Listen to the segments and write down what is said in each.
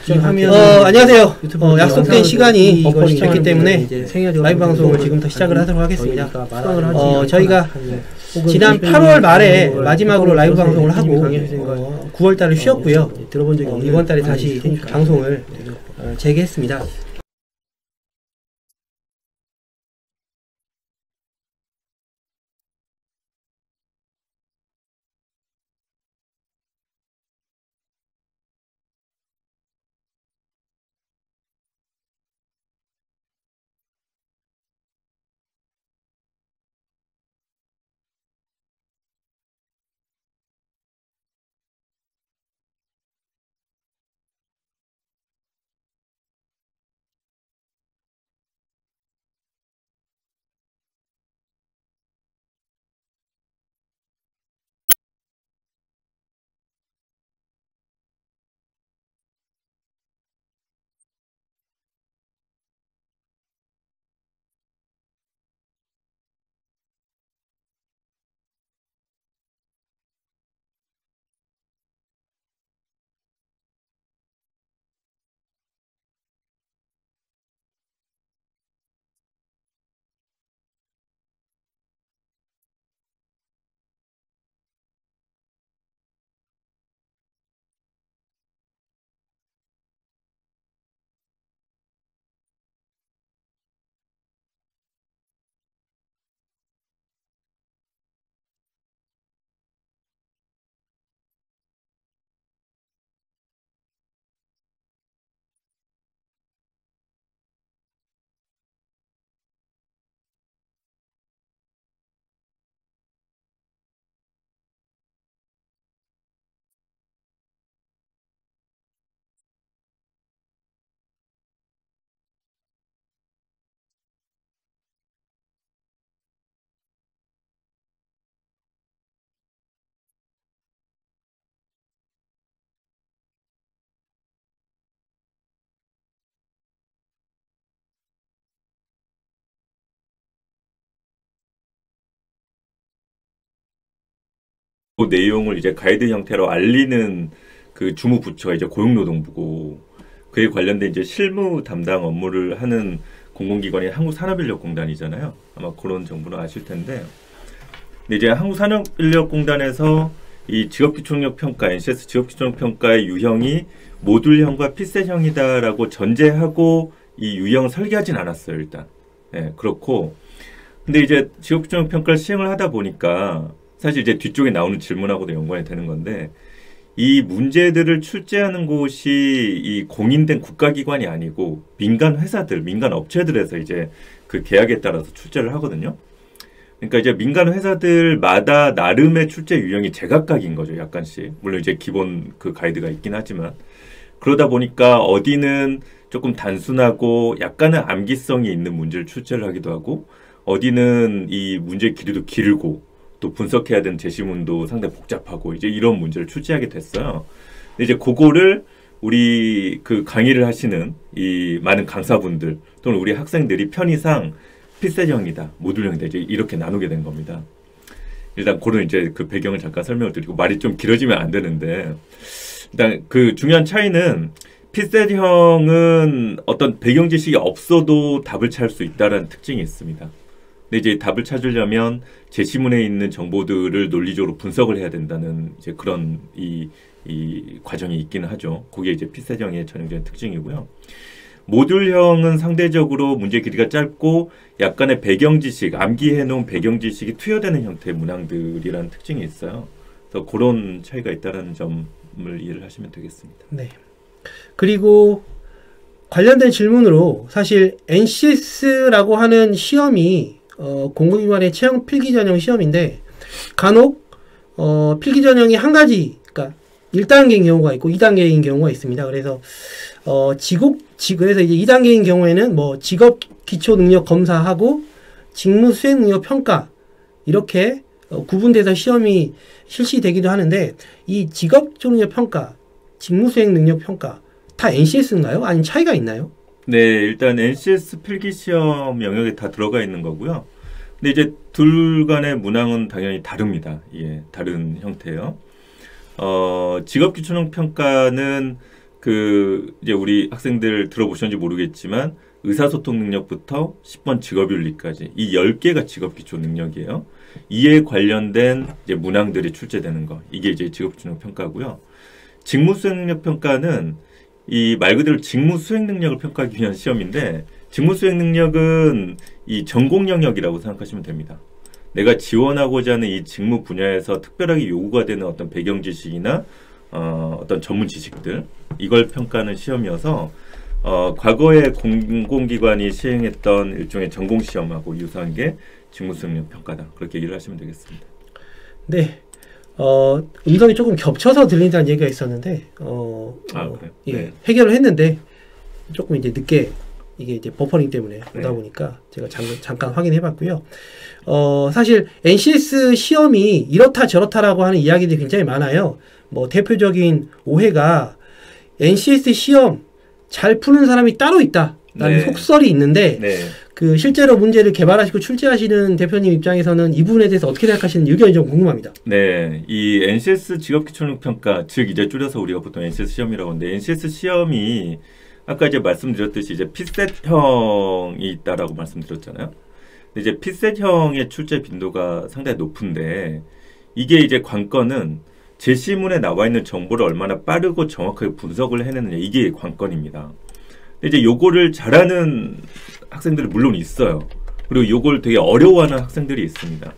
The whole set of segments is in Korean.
안녕하세요. 약속된 시간이 됐기 때문에 라이브 방송을 지금부터 시작을 하도록 하겠습니다. 저희가 지난 8월 말에 마지막으로 라이브 방송을 하고 9월 달을 쉬었고요. 이번 달에 다시 방송을 재개했습니다. 그 내용을 이제 가이드 형태로 알리는 그 주무부처가 이제 고용노동부고, 그에 관련된 이제 실무 담당 업무를 하는 공공기관이 한국산업인력공단이잖아요. 아마 그런 정보는 아실 텐데, 근데 이제 한국산업인력공단에서 이 직업기초능력평가, NCS 직업기초능력평가의 유형이 모듈형과 핏셋형이다라고 전제하고 이 유형을 설계하진 않았어요, 일단. 네, 그렇고. 근데 이제 직업기초능력평가를 시행을 하다 보니까 사실 이제 뒤쪽에 나오는 질문하고도 연관이 되는 건데, 이 문제들을 출제하는 곳이 이 공인된 국가기관이 아니고 민간 회사들, 민간 업체들에서 이제 그 계약에 따라서 출제를 하거든요. 그러니까 이제 민간 회사들마다 나름의 출제 유형이 제각각인 거죠, 약간씩. 물론 이제 기본 그 가이드가 있긴 하지만. 그러다 보니까 어디는 조금 단순하고 약간은 암기성이 있는 문제를 출제를 하기도 하고, 어디는 이 문제 길이도 길고 또 분석해야 되는 제시문도 상당히 복잡하고 이제 이런 문제를 출제하게 됐어요. 근데 이제 그거를 우리 그 강의를 하시는 이 많은 강사분들 또는 우리 학생들이 편의상 필셋형이다, 모듈형이다 이제 이렇게 나누게 된 겁니다. 일단 그런 이제 그 배경을 잠깐 설명을 드리고, 말이 좀 길어지면 안 되는데, 일단 그 중요한 차이는 필셋형은 어떤 배경 지식이 없어도 답을 찾을 수 있다는 특징이 있습니다. 근데 이제 답을 찾으려면 제시문에 있는 정보들을 논리적으로 분석을 해야 된다는 이제 그런 이 과정이 있기는 하죠. 그게 이제 필셋형의 전형적인 특징이고요. 모듈형은 상대적으로 문제 길이가 짧고 약간의 배경 지식, 암기해 놓은 배경 지식이 투여되는 형태의 문항들이라는 특징이 있어요. 그래서 그런 차이가 있다는 점을 이해를 하시면 되겠습니다. 네. 그리고 관련된 질문으로 사실 NCS라고 하는 시험이 공공기관의 채용 필기전형 시험인데, 간혹 필기전형이 한 가지, 그러니까 1단계인 경우가 있고 2단계인 경우가 있습니다. 그래서 그래서 이제 2단계인 경우에는 뭐 직업 기초 능력 검사하고 직무 수행 능력 평가 이렇게 구분돼서 시험이 실시되기도 하는데, 이 직업 기초 능력 평가, 직무 수행 능력 평가 다 NCS인가요? 아니면 차이가 있나요? 네, 일단 NCS 필기시험 영역에 다 들어가 있는 거고요. 근데 이제 둘 간의 문항은 당연히 다릅니다. 예, 다른 형태예요. 직업기초능력평가는 이제 우리 학생들 들어보셨는지 모르겠지만 의사소통 능력부터 10번 직업윤리까지 이 10개가 직업기초 능력이에요. 이에 관련된 이제 문항들이 출제되는 거. 이게 이제 직업기초 평가고요. 직무수행 능력 평가는 이 말 그대로 직무수행 능력을 평가하기 위한 시험인데 직무수행 능력은 이 전공 영역이라고 생각하시면 됩니다. 내가 지원하고자 하는 이 직무 분야에서 특별하게 요구가 되는 어떤 배경 지식이나 어떤 전문 지식들 이걸 평가하는 시험이어서 과거에 공공기관이 시행했던 일종의 전공시험하고 유사한 게 직무수행력 평가다. 그렇게 얘기를 하시면 되겠습니다. 네. 음성이 조금 겹쳐서 들린다는 얘기가 있었는데, 그래요? 예, 네. 해결을 했는데, 조금 이제 늦게, 이게 이제 버퍼링 때문에 오다 네. 보니까 제가 잠깐 확인해 봤고요. 사실 NCS 시험이 이렇다 저렇다라고 하는 이야기들이 굉장히 많아요. 뭐, 대표적인 오해가 NCS 시험 잘 푸는 사람이 따로 있다. 라는 네. 속설이 있는데, 네. 그 실제로 문제를 개발하시고 출제하시는 대표님 입장에서는 이 부분에 대해서 어떻게 생각하시는지 의견이 좀 궁금합니다. 네, 이 NCS 직업기초능 평가, 즉 이제 줄여서 우리가 보통 NCS 시험이라고 하는데 NCS 시험이 아까 이제 말씀드렸듯이 이제 피셋형이 있다라고 말씀드렸잖아요. 근데 이제 피셋형의 출제 빈도가 상당히 높은데 이게 이제 관건은 제시문에 나와 있는 정보를 얼마나 빠르고 정확하게 분석을 해내느냐 이게 관건입니다. 근데 이제 요거를 잘하는 학생들이 물론 있어요. 그리고 요걸 되게 어려워하는 학생들이 있습니다.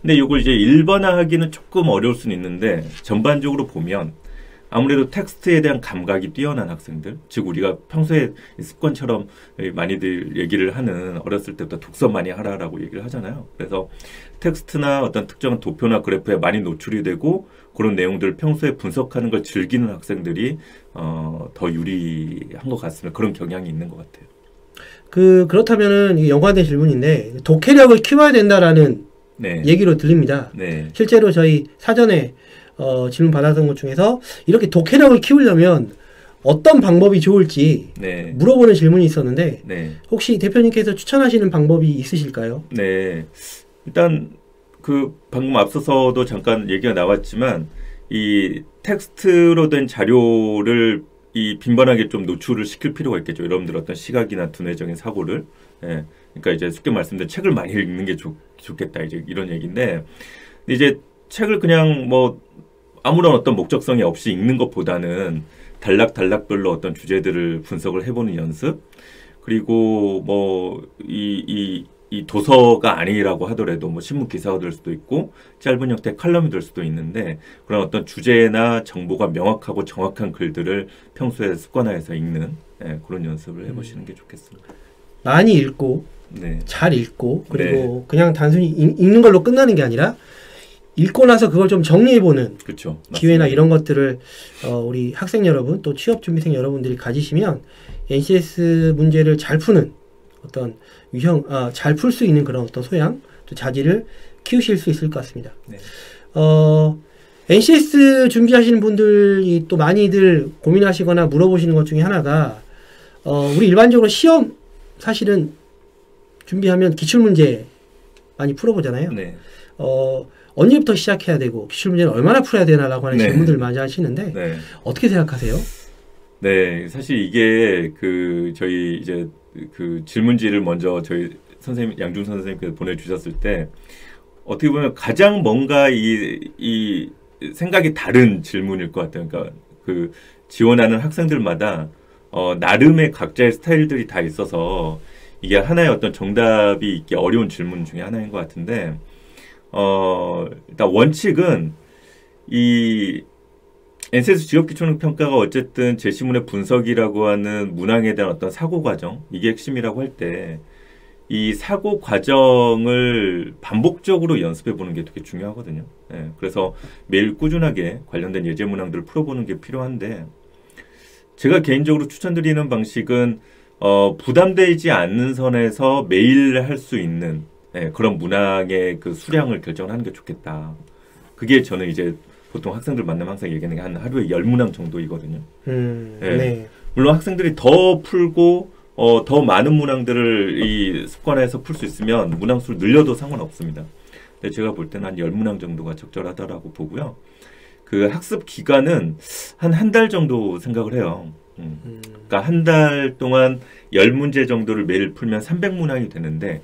근데 요걸 이제 일반화하기는 조금 어려울 수는 있는데 전반적으로 보면 아무래도 텍스트에 대한 감각이 뛰어난 학생들, 즉 우리가 평소에 습관처럼 많이들 얘기를 하는 어렸을 때부터 독서 많이 하라라고 얘기를 하잖아요. 그래서 텍스트나 어떤 특정한 도표나 그래프에 많이 노출이 되고 그런 내용들을 평소에 분석하는 걸 즐기는 학생들이 더 유리한 것 같습니다. 그런 경향이 있는 것 같아요. 그렇다면은 이게 연관된 질문인데 독해력을 키워야 된다라는 네. 얘기로 들립니다. 네. 실제로 저희 사전에 질문 받았던 것 중에서 이렇게 독해력을 키우려면 어떤 방법이 좋을지 네. 물어보는 질문이 있었는데 네. 혹시 대표님께서 추천하시는 방법이 있으실까요? 네. 일단 방금 앞서서도 잠깐 얘기가 나왔지만 이 텍스트로 된 자료를 이 빈번하게 좀 노출을 시킬 필요가 있겠죠. 여러분들 어떤 시각이나 두뇌적인 사고를. 예. 그러니까 이제 쉽게 말씀드린 책을 많이 읽는 게 좋겠다. 이제 이런 얘기인데 이제 책을 그냥 뭐 아무런 어떤 목적성이 없이 읽는 것보다는 단락별로 어떤 주제들을 분석을 해보는 연습, 그리고 뭐 이 도서가 아니라고 하더라도 뭐 신문 기사가 될 수도 있고 짧은 형태의 칼럼이 될 수도 있는데 그런 어떤 주제나 정보가 명확하고 정확한 글들을 평소에 습관화해서 읽는 그런 연습을 해보시는 게 좋겠습니다. 많이 읽고 네. 잘 읽고 그리고 그냥 단순히 읽는 걸로 끝나는 게 아니라 읽고 나서 그걸 좀 정리해보는 그렇죠. 기회나 맞습니다. 이런 것들을 우리 학생 여러분 또 취업준비생 여러분들이 가지시면 NCS 문제를 잘 푸는 어떤 잘 풀 수 있는 그런 어떤 소양, 또 자질을 키우실 수 있을 것 같습니다. 네. NCS 준비하시는 분들이 또 많이들 고민하시거나 물어보시는 것 중에 하나가 우리 일반적으로 시험 사실은 준비하면 기출문제 많이 풀어보잖아요. 네. 언제부터 시작해야 되고 기출문제는 얼마나 풀어야 되나라고 하는 네. 질문들을 많이 하시는데 네. 어떻게 생각하세요? 네, 사실 이게 저희 이제 질문지를 먼저 저희 선생님 양준 선생님께서 보내주셨을 때 어떻게 보면 가장 뭔가 이 생각이 다른 질문일 것 같아요. 그러니까 지원하는 학생들마다 나름의 각자의 스타일들이 다 있어서 이게 하나의 어떤 정답이 있기 어려운 질문 중에 하나인 것 같은데 일단 원칙은 이 NCS 직업기초능 평가가 어쨌든 제시문의 분석이라고 하는 문항에 대한 어떤 사고 과정, 이게 핵심이라고 할 때 이 사고 과정을 반복적으로 연습해 보는 게 되게 중요하거든요. 예, 그래서 매일 꾸준하게 관련된 예제 문항들을 풀어보는 게 필요한데 제가 개인적으로 추천드리는 방식은 부담되지 않는 선에서 매일 할 수 있는 그런 문항의 수량을 결정하는 게 좋겠다. 그게 저는 이제 보통 학생들 만나면 항상 얘기하는 게 한 하루에 10문항 정도이거든요. 네. 물론 학생들이 더 풀고 더 많은 문항들을 이 습관화해서 풀 수 있으면 문항수를 늘려도 상관없습니다. 근데 제가 볼 때는 한 10문항 정도가 적절하다라고 보고요. 그 학습 기간은 한 달 정도 생각을 해요. 그러니까 한 달 동안 10문제 정도를 매일 풀면 300문항이 되는데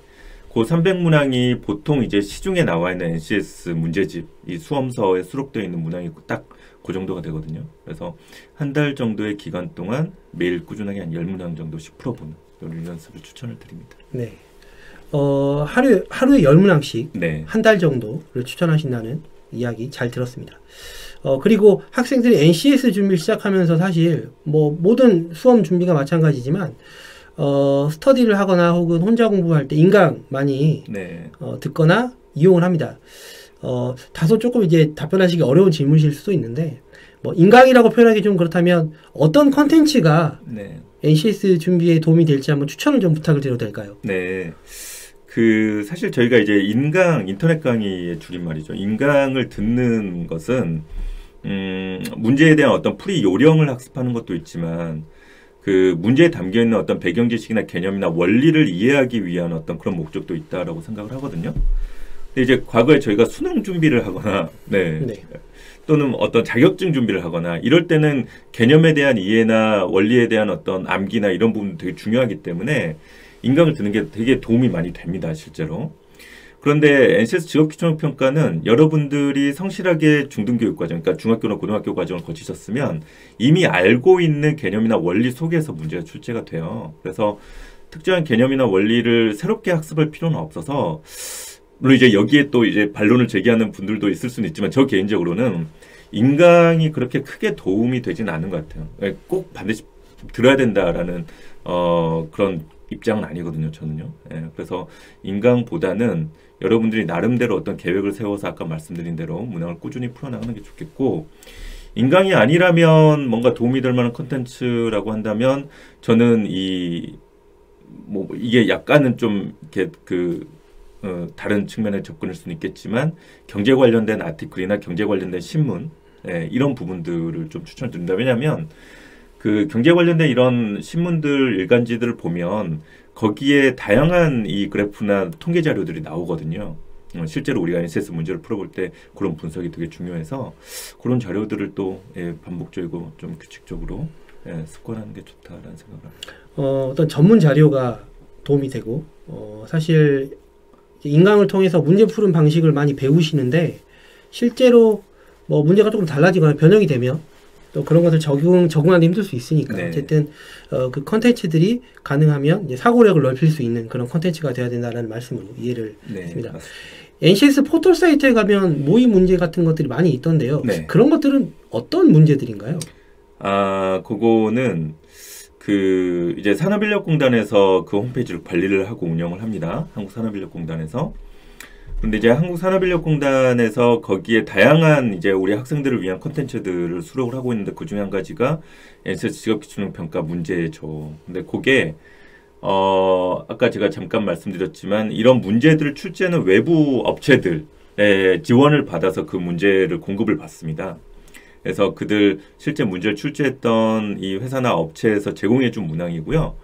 그 300문항이 보통 이제 시중에 나와 있는 NCS 문제집, 이 수험서에 수록되어 있는 문항이 딱 그 정도가 되거든요. 그래서 한 달 정도의 기간 동안 매일 꾸준하게 한 10문항 정도씩 풀어보는 이런 연습을 추천을 드립니다. 네. 하루에 10문항씩 네. 한 달 정도를 추천하신다는 이야기 잘 들었습니다. 그리고 학생들이 NCS 준비를 시작하면서 사실 뭐 모든 수험 준비가 마찬가지지만 스터디를 하거나 혹은 혼자 공부할 때 인강 많이 네. 듣거나 이용을 합니다. 다소 조금 이제 답변하시기 어려운 질문이실 수도 있는데 뭐 인강이라고 표현하기 좀 그렇다면 어떤 컨텐츠가 네. NCS 준비에 도움이 될지 한번 추천을 좀 부탁을 드려도 될까요? 네. 사실 저희가 이제 인터넷 강의의 줄임말이죠. 인강을 듣는 것은, 문제에 대한 어떤 풀이 요령을 학습하는 것도 있지만, 그 문제에 담겨 있는 어떤 배경 지식이나 개념이나 원리를 이해하기 위한 어떤 그런 목적도 있다라고 생각을 하거든요. 근데 이제 과거에 저희가 수능 준비를 하거나, 네. 또는 어떤 자격증 준비를 하거나, 이럴 때는 개념에 대한 이해나 원리에 대한 어떤 암기나 이런 부분도 되게 중요하기 때문에, 인강을 듣는 게 되게 도움이 많이 됩니다, 실제로. 그런데 NCS 직업기초평가는 여러분들이 성실하게 중등교육과정, 그러니까 중학교나 고등학교 과정을 거치셨으면 이미 알고 있는 개념이나 원리 속에서 문제가 출제가 돼요. 그래서 특정한 개념이나 원리를 새롭게 학습할 필요는 없어서, 물론 이제 여기에 또 이제 반론을 제기하는 분들도 있을 수는 있지만, 저 개인적으로는 인강이 그렇게 크게 도움이 되지는 않은 것 같아요. 꼭 반드시 들어야 된다라는, 그런 입장은 아니거든요, 저는요. 예, 그래서 인강보다는 여러분들이 나름대로 어떤 계획을 세워서 아까 말씀드린 대로 문항을 꾸준히 풀어나가는 게 좋겠고, 인강이 아니라면 뭔가 도움이 될 만한 컨텐츠라고 한다면 저는 이게 약간은 좀 이렇게 다른 측면에 접근할 수는 있겠지만 경제 관련된 아티클이나 경제 관련된 신문, 이런 부분들을 좀 추천드립니다. 왜냐하면 그 경제 관련된 이런 신문들, 일간지들을 보면 거기에 다양한 이 그래프나 통계 자료들이 나오거든요. 실제로 우리가 NCS 문제를 풀어볼 때 그런 분석이 되게 중요해서 그런 자료들을 또 반복적이고 좀 규칙적으로 습관하는 게 좋다라는 생각을 합니다. 어떤 전문 자료가 도움이 되고 사실 인강을 통해서 문제 푸는 방식을 많이 배우시는데 실제로 뭐 문제가 조금 달라지거나 변형이 되면 또 그런 것을 적응하기 힘들 수 있으니까 네. 어쨌든 그 컨텐츠들이 가능하면 이제 사고력을 넓힐 수 있는 그런 컨텐츠가 돼야 된다는 말씀으로 이해를 했습니다. 맞습니다. NCS 포털 사이트에 가면 모의 문제 같은 것들이 많이 있던데요. 네. 그런 것들은 어떤 문제들인가요? 그거는 이제 산업인력공단에서 그 홈페이지를 관리를 하고 운영을 합니다. 한국산업인력공단에서. 근데 이제 한국산업인력공단에서 거기에 다양한 이제 우리 학생들을 위한 콘텐츠들을 수록을 하고 있는데 그 중에 한 가지가 NCS 직업기초평가 문제죠. 근데 그게 아까 제가 잠깐 말씀드렸지만 이런 문제들을 출제하는 외부 업체들의 지원을 받아서 그 문제를 공급을 받습니다. 그래서 그들 실제 문제를 출제했던 이 회사나 업체에서 제공해준 문항이고요.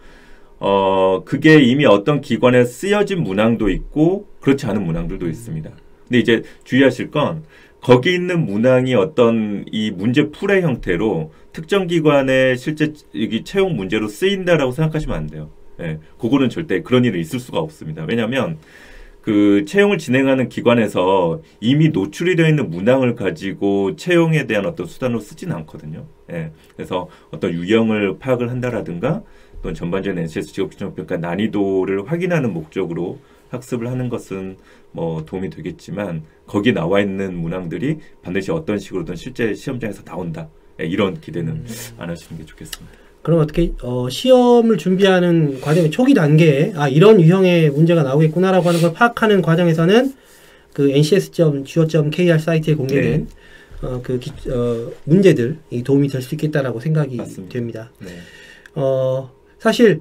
그게 이미 어떤 기관에 쓰여진 문항도 있고 그렇지 않은 문항들도 있습니다. 근데 이제 주의하실 건 거기 있는 문항이 어떤 이 문제 풀의 형태로 특정 기관의 실제 여기 채용 문제로 쓰인다라고 생각하시면 안 돼요. 예, 그거는 절대 그런 일은 있을 수가 없습니다. 왜냐하면 그 채용을 진행하는 기관에서 이미 노출이 되어 있는 문항을 가지고 채용에 대한 어떤 수단으로 쓰지는 않거든요. 예, 그래서 어떤 유형을 파악을 한다라든가 또는 전반적인 NCS 직업기초평가 난이도를 확인하는 목적으로 학습을 하는 것은 뭐 도움이 되겠지만 거기 나와 있는 문항들이 반드시 어떤 식으로든 실제 시험장에서 나온다. 예, 이런 기대는 안 하시는 게 좋겠습니다. 그럼 어떻게 시험을 준비하는 과정의 초기 단계에 이런 유형의 문제가 나오겠구나라고 하는 걸 파악하는 과정에서는 그 ncs.go.kr 사이트에 공개된 문제들이 도움이 될 수 있겠다라고 생각이 맞습니다. 됩니다. 네. 사실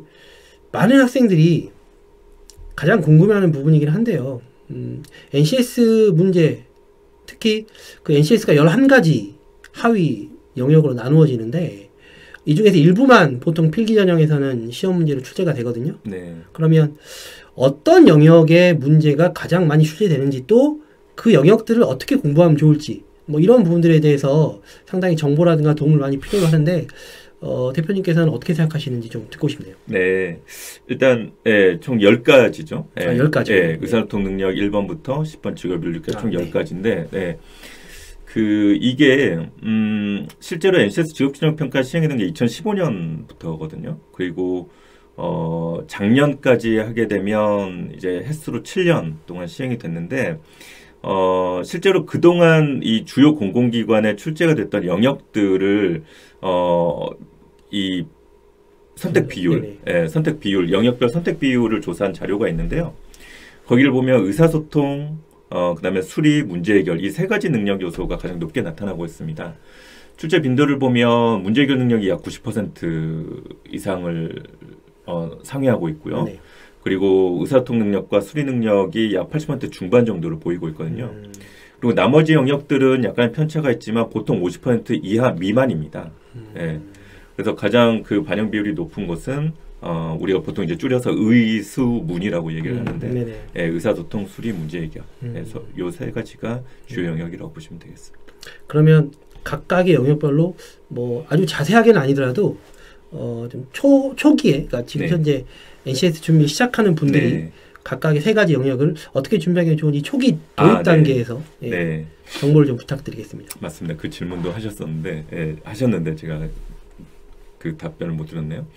많은 학생들이 가장 궁금해하는 부분이긴 한데요. NCS 문제, 특히 그 NCS가 11가지 하위 영역으로 나누어지는데 이 중에서 일부만 보통 필기 전형에서는 시험 문제로 출제가 되거든요. 네. 그러면 어떤 영역의 문제가 가장 많이 출제되는지 또 그 영역들을 어떻게 공부하면 좋을지 뭐 이런 부분들에 대해서 상당히 정보라든가 도움을 많이 필요로 하는데 대표님께서는 어떻게 생각하시는지 좀 듣고 싶네요. 네. 일단 총 10가지죠. 10가지. 의사소통 능력 1번부터 10번 직업윤리까지 총 10가지인데 이게 실제로 NCS 직업균형평가 시행이 된 게 2015년부터거든요. 그리고 작년까지 하게 되면 이제 횟수로 7년 동안 시행이 됐는데 실제로 그동안 이 주요 공공기관에 출제가 됐던 영역들을 이 선택 비율, 선택 비율, 영역별 선택 비율을 조사한 자료가 있는데요. 거기를 보면 의사소통, 그다음에 수리, 문제 해결 이 세 가지 능력 요소가 가장 높게 나타나고 있습니다. 출제 빈도를 보면 문제 해결 능력이 약 90% 이상을 상회하고 있고요. 네. 그리고 의사소통 능력과 수리 능력이 약 80% 중반 정도를 보이고 있거든요. 그리고 나머지 영역들은 약간 편차가 있지만 보통 50% 이하 미만입니다. 네. 그래서 가장 그 반영 비율이 높은 것은 우리가 보통 이제 줄여서 의수문이라고 얘기를 하는데 의사소통, 수리, 문제 해결. 그래서 요 세 가지가 주요 영역이라고 보시면 되겠습니다. 그러면 각각의 영역별로 뭐 아주 자세하게는 아니더라도 좀 초기에, 그러니까 지금 현재 NCS 준비 시작하는 분들이 각각의 세 가지 영역을 어떻게 준비하기 좋은지 초기 도입 단계에서 정보를 좀 부탁드리겠습니다. 맞습니다. 그 질문도 하셨는데 제가 그 답변을 못 들었네요.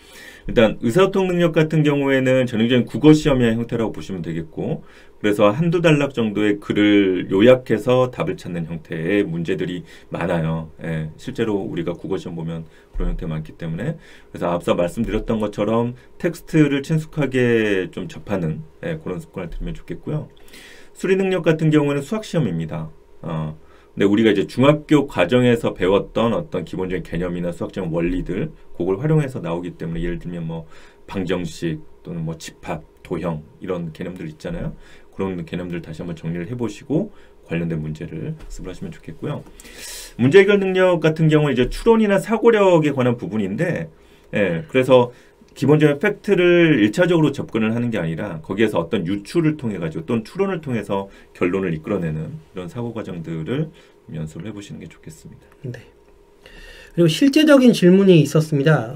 일단 의사소통 능력 같은 경우에는 전형적인 국어 시험의 형태라고 보시면 되겠고, 그래서 한두 단락 정도의 글을 요약해서 답을 찾는 형태의 문제들이 많아요. 실제로 우리가 국어 시험 보면 그런 형태 많기 때문에, 그래서 앞서 말씀드렸던 것처럼 텍스트를 친숙하게 좀 접하는 그런 습관을 들이면 좋겠고요. 수리 능력 같은 경우에는 수학 시험입니다. 근데 우리가 이제 중학교 과정에서 배웠던 어떤 기본적인 개념이나 수학적 원리들, 그걸 활용해서 나오기 때문에, 예를 들면 뭐 방정식 또는 뭐 집합, 도형 이런 개념들 있잖아요. 그런 개념들 다시 한번 정리를 해보시고 관련된 문제를 학습을 하시면 좋겠고요. 문제 해결 능력 같은 경우는 이제 추론이나 사고력에 관한 부분인데, 그래서 기본적인 팩트를 1차적으로 접근을 하는 게 아니라 거기에서 어떤 유추를 통해 가지고 또는 추론을 통해서 결론을 이끌어내는 이런 사고 과정들을 연습을 해보시는 게 좋겠습니다. 네. 그리고 실제적인 질문이 있었습니다.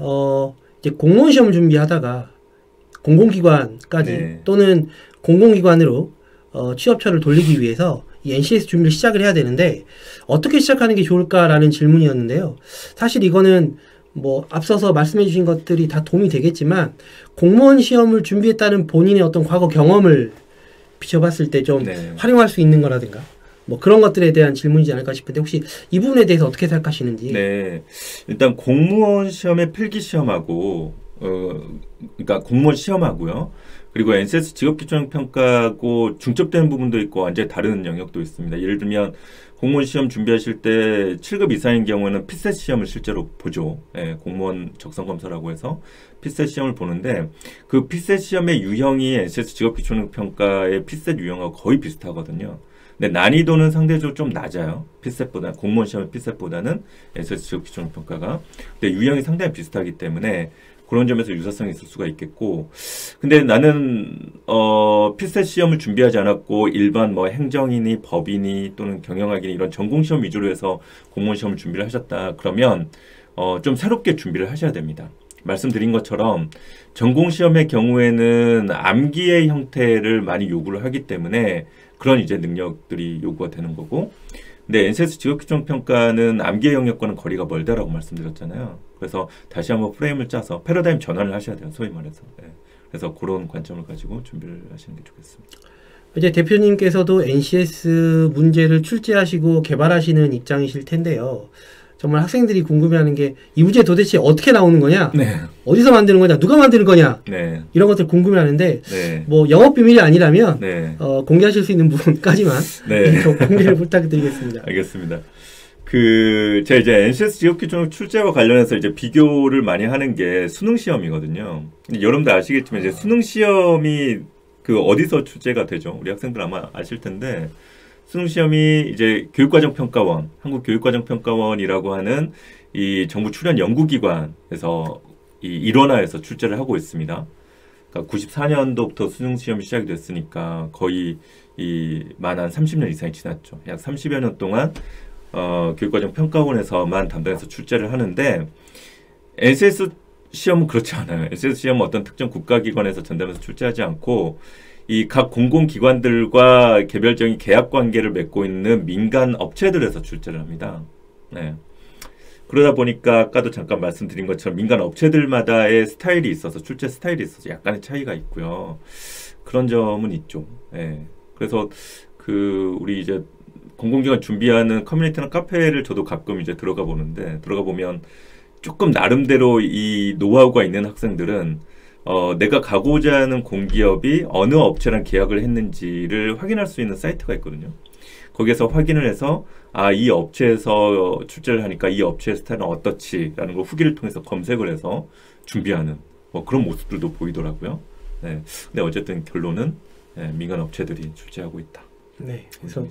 이제 공무원 시험 준비하다가 공공기관까지 또는 공공기관으로 취업처를 돌리기 위해서 이 NCS 준비를 시작을 해야 되는데 어떻게 시작하는 게 좋을까라는 질문이었는데요. 사실 이거는 뭐 앞서서 말씀해 주신 것들이 다 도움이 되겠지만 공무원 시험을 준비했다는 본인의 어떤 과거 경험을 비춰봤을 때 좀 활용할 수 있는 거라든가 뭐 그런 것들에 대한 질문이지 않을까 싶은데 혹시 이 부분에 대해서 어떻게 생각하시는지. 네. 일단 공무원 시험의 필기 시험하고 그러니까 공무원 시험하고요. 그리고 NCS 직업기초평가하고 중첩되는 부분도 있고 완전히 다른 영역도 있습니다. 예를 들면 공무원 시험 준비하실 때 7급 이상인 경우에는 피셋 시험을 실제로 보죠. 공무원 적성검사라고 해서 피셋 시험을 보는데 그 피셋 시험의 유형이 NCS 직업기초평가의 피셋 유형하고 거의 비슷하거든요. 근데 난이도는 상대적으로 좀 낮아요. 피셋보다 공무원 시험의 피셋보다는 NCS 직업기초평가가. 근데 유형이 상당히 비슷하기 때문에 그런 점에서 유사성이 있을 수가 있겠고, 근데 나는 피셋 시험을 준비하지 않았고 일반 뭐 행정이니 법이니 또는 경영학이니 이런 전공 시험 위주로 해서 공무원 시험을 준비를 하셨다 그러면 좀 새롭게 준비를 하셔야 됩니다. 말씀드린 것처럼 전공 시험의 경우에는 암기의 형태를 많이 요구를 하기 때문에 그런 이제 능력들이 요구가 되는 거고, 근데 NCS 직업기초평가는 암기의 영역과는 거리가 멀다라고 말씀드렸잖아요. 그래서 다시 한번 프레임을 짜서 패러다임 전환을 하셔야 돼요. 소위 말해서. 그래서 그런 관점을 가지고 준비를 하시는 게 좋겠습니다. 이제 대표님께서도 NCS 문제를 출제하시고 개발하시는 입장이실 텐데요. 정말 학생들이 궁금해하는 게 이 문제 도대체 어떻게 나오는 거냐? 어디서 만드는 거냐? 누가 만드는 거냐? 이런 것들 궁금해하는데 뭐 영업 비밀이 아니라면 공개하실 수 있는 부분까지만 공개를 부탁드리겠습니다. 알겠습니다. 제가 이제 NCS 직업기초 출제와 관련해서 이제 비교를 많이 하는 게 수능 시험이거든요. 여러분들 아시겠지만 이제 수능 시험이 어디서 출제가 되죠? 우리 학생들 아마 아실 텐데. 수능 시험이 이제 교육과정평가원, 한국교육과정평가원이라고 하는 이 정부 출연 연구기관에서 이 일원화해서 출제를 하고 있습니다. 그러니까 94년도부터 수능 시험이 시작이 됐으니까 거의 만 한 30년 이상이 지났죠. 약 30여 년 동안 교육과정 평가원에서만 담당해서 출제를 하는데 NCS 시험은 그렇지 않아요. NCS 시험은 어떤 특정 국가기관에서 전담해서 출제하지 않고 이 각 공공기관들과 개별적인 계약 관계를 맺고 있는 민간 업체들에서 출제를 합니다. 네. 그러다 보니까 아까도 잠깐 말씀드린 것처럼 민간 업체들마다의 스타일이 있어서 출제 스타일이 있어서 약간의 차이가 있고요. 그런 점은 있죠. 네. 그래서 우리 이제 공공기관 준비하는 커뮤니티나 카페를 저도 가끔 이제 들어가 보는데 들어가 보면 조금 나름대로 이 노하우가 있는 학생들은 내가 가고자 하는 공기업이 어느 업체랑 계약을 했는지를 확인할 수 있는 사이트가 있거든요. 거기에서 확인을 해서 이 업체에서 출제를 하니까 이 업체의 스타일은 어떻지라는 걸 후기를 통해서 검색을 해서 준비하는 그런 모습들도 보이더라고요. 네. 근데 어쨌든 결론은 민간 업체들이 출제하고 있다. 네. 그래서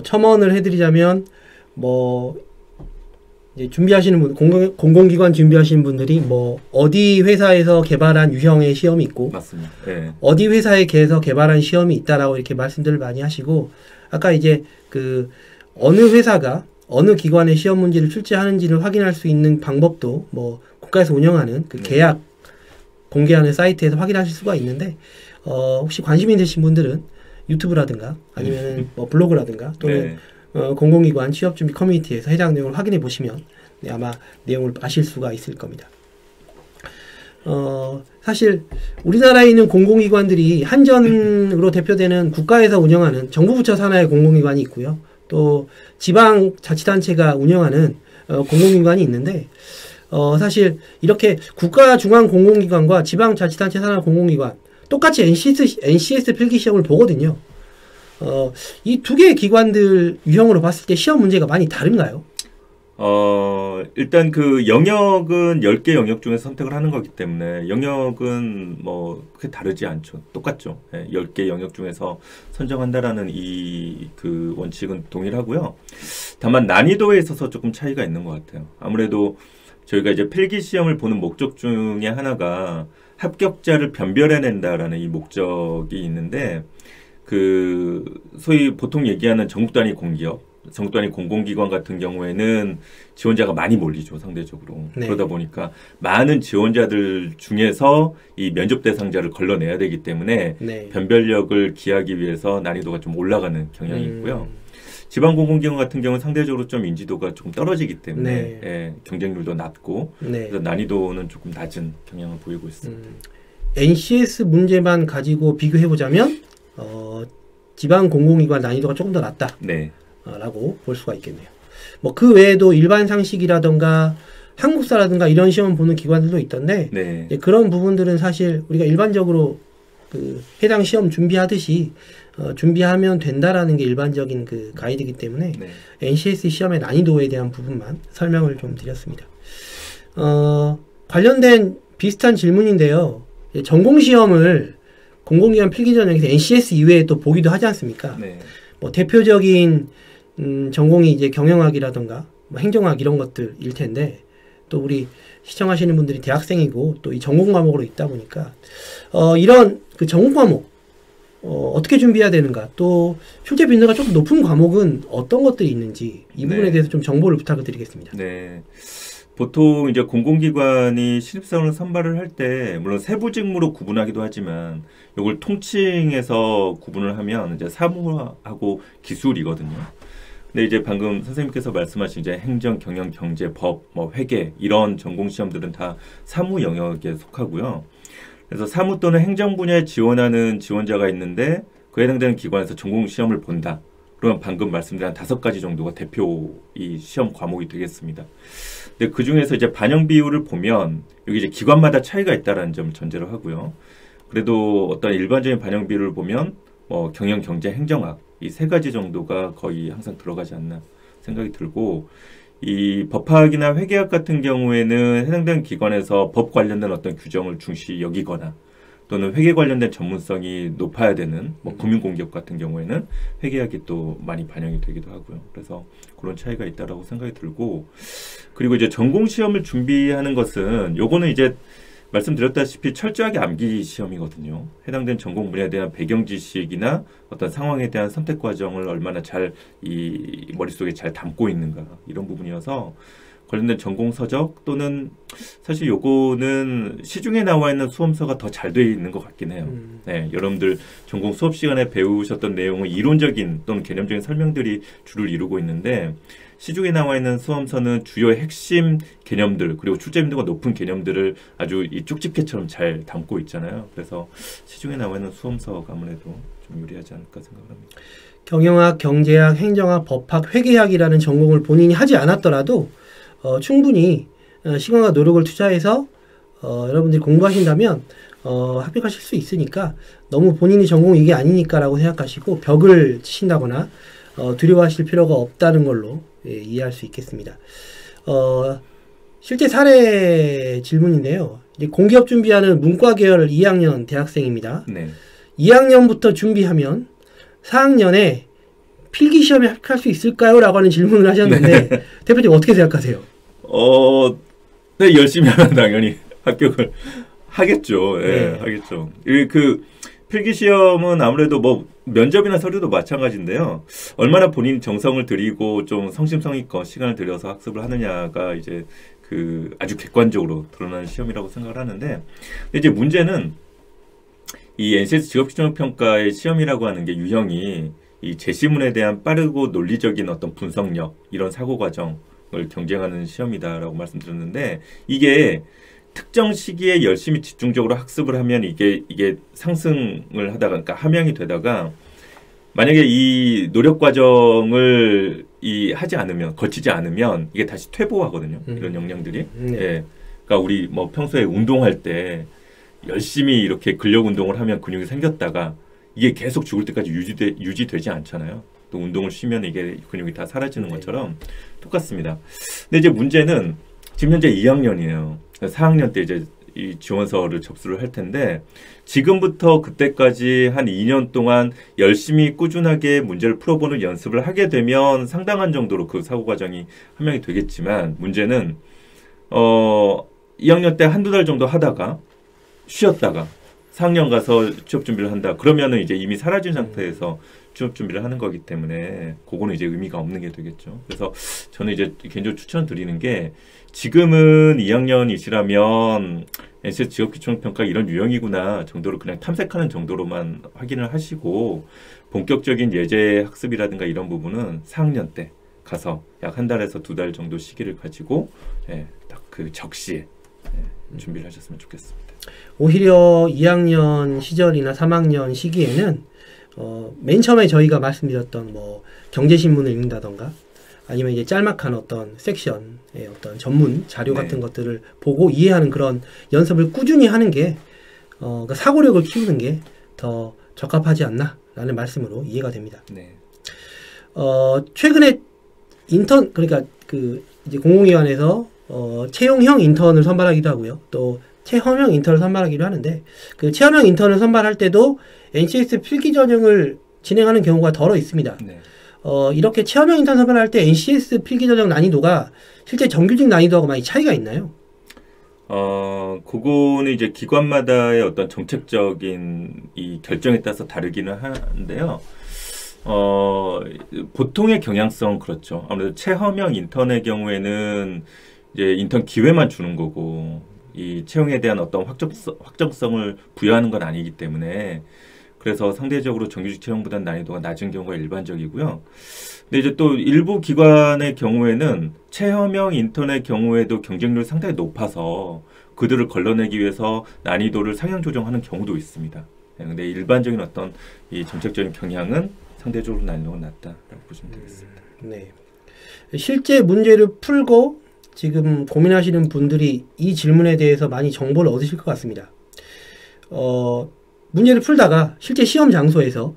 첨언을 해드리자면 이제 준비하시는 분, 공공기관 준비하시는 분들이 어디 회사에서 개발한 유형의 시험이 있고, 맞습니다. 네. 어디 회사에서 개발한 시험이 있다라고 이렇게 말씀들을 많이 하시고, 아까 이제 어느 회사가 어느 기관의 시험 문제를 출제하는지를 확인할 수 있는 방법도 국가에서 운영하는 계약 공개하는 사이트에서 확인하실 수가 있는데, 혹시 관심이 되신 분들은 유튜브라든가 아니면 블로그라든가 또는 공공기관 취업준비 커뮤니티에서 해당 내용을 확인해 보시면 아마 내용을 아실 수가 있을 겁니다. 사실 우리나라에 있는 공공기관들이 한전으로 대표되는 국가에서 운영하는 정부 부처 산하의 공공기관이 있고요. 또 지방자치단체가 운영하는 공공기관이 있는데 사실 이렇게 국가 중앙 공공기관과 지방자치단체 산하 공공기관 똑같이 NCS 필기시험을 보거든요. 이 두 개의 기관들 유형으로 봤을 때 시험 문제가 많이 다른가요? 일단 그 영역은 10개 영역 중에서 선택을 하는 거기 때문에 영역은 크게 다르지 않죠. 똑같죠. 10개 영역 중에서 선정한다라는 그 원칙은 동일하고요. 다만 난이도에 있어서 조금 차이가 있는 것 같아요. 아무래도 저희가 이제 필기 시험을 보는 목적 중에 하나가 합격자를 변별해낸다라는 이 목적이 있는데 소위 보통 얘기하는 전국 단위 공기업, 전국 단위 공공기관 같은 경우에는 지원자가 많이 몰리죠, 상대적으로. 네. 그러다 보니까 많은 지원자들 중에서 이 면접 대상자를 걸러내야 되기 때문에 네. 변별력을 기하기 위해서 난이도가 좀 올라가는 경향이 있고요. 지방 공공기관 같은 경우는 상대적으로 좀 인지도가 조금 떨어지기 때문에 경쟁률도 낮고 그래서 난이도는 조금 낮은 경향을 보이고 있습니다. NCS 문제만 가지고 비교해보자면 지방 공공기관 난이도가 조금 더 낮다. 네. 라고 볼 수가 있겠네요. 그 외에도 일반 상식이라든가 한국사라든가 이런 시험 보는 기관들도 있던데 네. 그런 부분들은 사실 우리가 일반적으로 해당 시험 준비하듯이 준비하면 된다라는 게 일반적인 가이드이기 때문에 네. NCS 시험의 난이도에 대한 부분만 설명을 좀 드렸습니다. 관련된 비슷한 질문인데요. 전공시험을 공공기관 필기 전형에서 NCS 이외에 또 보기도 하지 않습니까? 네. 대표적인 전공이 이제 경영학이라던가 행정학 이런 것들일 텐데 또 우리 시청하시는 분들이 대학생이고 또 이 전공 과목으로 있다 보니까 이런 전공 과목 어떻게 준비해야 되는가 또 출제 빈도가 조금 높은 과목은 어떤 것들이 있는지 이 부분에 네. 대해서 좀 정보를 부탁을 드리겠습니다. 네. 보통 이제 공공기관이 신입사원을 선발을 할 때 물론 세부 직무로 구분하기도 하지만 이걸 통칭해서 구분을 하면 이제 사무하고 기술이거든요. 근데 이제 방금 선생님께서 말씀하신 이제 행정, 경영, 경제, 법, 회계 이런 전공 시험들은 다 사무 영역에 속하고요. 그래서 사무 또는 행정 분야에 지원하는 지원자가 있는데 그에 해당되는 기관에서 전공 시험을 본다. 그러면 방금 말씀드린 5가지 정도가 대표 이 시험 과목이 되겠습니다. 근데 그 중에서 이제 반영 비율을 보면 여기 이제 기관마다 차이가 있다라는 점을 전제로 하고요. 그래도 어떤 일반적인 반영 비율을 보면 경영, 경제, 행정학 이 3가지 정도가 거의 항상 들어가지 않나 생각이 들고 이 법학이나 회계학 같은 경우에는 해당되는 기관에서 법 관련된 어떤 규정을 중시 여기거나 또는 회계 관련된 전문성이 높아야 되는 금융공기업 같은 경우에는 회계학이 또 많이 반영이 되기도 하고요. 그래서 그런 차이가 있다라고 생각이 들고 그리고 이제 전공 시험을 준비하는 것은 요거는 이제 말씀드렸다시피 철저하게 암기 시험이거든요. 해당된 전공 분야에 대한 배경 지식이나 어떤 상황에 대한 선택 과정을 얼마나 잘 이 머릿속에 잘 담고 있는가 이런 부분이어서 관련된 전공 서적 또는 사실 요거는 시중에 나와 있는 수험서가 더 잘 돼 있는 것 같긴 해요. 네, 여러분들 전공 수업 시간에 배우셨던 내용은 이론적인 또는 개념적인 설명들이 주를 이루고 있는데 시중에 나와 있는 수험서는 주요 핵심 개념들 그리고 출제 빈도가 높은 개념들을 아주 이 쪽집게처럼 잘 담고 있잖아요. 그래서 시중에 나와 있는 수험서가 아무래도 좀 유리하지 않을까 생각합니다. 경영학, 경제학, 행정학, 법학, 회계학이라는 전공을 본인이 하지 않았더라도 충분히 시간과 노력을 투자해서 여러분들이 공부하신다면 합격하실 수 있으니까 너무 본인이 전공이 이게 아니니까라고 생각하시고 벽을 치신다거나 두려워하실 필요가 없다는 걸로 이해할 수 있겠습니다. 실제 사례 질문인데요. 이제 공기업 준비하는 문과 계열 2학년 대학생입니다. 네. 2학년부터 준비하면 4학년에 필기시험에 합격할 수 있을까요? 라고 하는 질문을 하셨는데 네. 대표님 어떻게 생각하세요? 네, 열심히 하면 당연히 합격을 하겠죠. 네, 하겠죠. 그 필기시험은 아무래도 뭐 면접이나 서류도 마찬가지인데요. 얼마나 본인 정성을 들이고 좀 성심성의껏 시간을 들여서 학습을 하느냐가 이제 그 아주 객관적으로 드러나는 시험이라고 생각을 하는데, 근데 이제 문제는 이 NCS 직업실용평가의 시험이라고 하는 게 유형이 이 제시문에 대한 빠르고 논리적인 어떤 분석력 이런 사고 과정을 경쟁하는 시험이다라고 말씀드렸는데 이게 특정 시기에 열심히 집중적으로 학습을 하면 이게 상승을 하다가 그러니까 함양이 되다가 만약에 이 노력 과정을 하지 않으면 거치지 않으면 이게 다시 퇴보하거든요. 이런 역량들이. 예. 그러니까 우리 뭐 평소에 운동할 때 열심히 이렇게 근력 운동을 하면 근육이 생겼다가 이게 계속 죽을 때까지 유지되지 않잖아요. 또 운동을 쉬면 이게 근육이 다 사라지는 것처럼 똑같습니다. 근데 이제 문제는 지금 현재 2학년이에요. 4학년 때 이제 이 지원서를 접수를 할 텐데 지금부터 그때까지 한 2년 동안 열심히 꾸준하게 문제를 풀어보는 연습을 하게 되면 상당한 정도로 그 사고 과정이 함양이 되겠지만 문제는 2학년 때 한두 달 정도 하다가 쉬었다가 4학년 가서 취업 준비를 한다. 그러면은 이제 이미 사라진 상태에서 취업 준비를 하는 거기 때문에 그거는 이제 의미가 없는 게 되겠죠. 그래서 저는 이제 개인적으로 추천드리는 게 지금은 2학년이시라면 NCS 직업기초평가 이런 유형이구나 정도로 그냥 탐색하는 정도로만 확인을 하시고 본격적인 예제 학습이라든가 이런 부분은 4학년 때 가서 약 한 달에서 두 달 정도 시기를 가지고 딱 그 적시에 준비를 하셨으면 좋겠습니다. 오히려 2학년 시절이나 3학년 시기에는 맨 처음에 저희가 말씀드렸던 뭐 경제신문을 읽는다던가 아니면 이제 짤막한 어떤 섹션의 어떤 전문 자료 같은 것들을 보고 이해하는 그런 연습을 꾸준히 하는 게 그러니까 사고력을 키우는 게 더 적합하지 않나라는 말씀으로 이해가 됩니다. 네. 최근에 그러니까 그 이제 공공기관에서 채용형 인턴을 선발하기도 하고요. 또 체험형 인턴을 선발하기도 하는데 그 체험형 인턴을 선발할 때도 NCS 필기 전형을 진행하는 경우가 덜어 있습니다. 네. 이렇게 체험형 인턴 선발할 때 NCS 필기 전형 난이도가 실제 정규직 난이도하고 많이 차이가 있나요? 그거는 이제 기관마다의 어떤 정책적인 이 결정에 따라서 다르기는 하는데요. 보통의 경향성은 그렇죠. 아무래도 체험형 인턴의 경우에는 이제 인턴 기회만 주는 거고 이 채용에 대한 어떤 확정성을 부여하는 건 아니기 때문에 그래서 상대적으로 정규직 채용보다는 난이도가 낮은 경우가 일반적이고요. 근데 이제 또 일부 기관의 경우에는 체험형 인턴의 경우에도 경쟁률이 상당히 높아서 그들을 걸러내기 위해서 난이도를 상향 조정하는 경우도 있습니다. 근데 일반적인 어떤 이 정책적인 경향은 상대적으로 난이도가 낮다라고 보시면 되겠습니다. 네. 실제 문제를 풀고 지금 고민하시는 분들이 이 질문에 대해서 많이 정보를 얻으실 것 같습니다. 문제를 풀다가 실제 시험 장소에서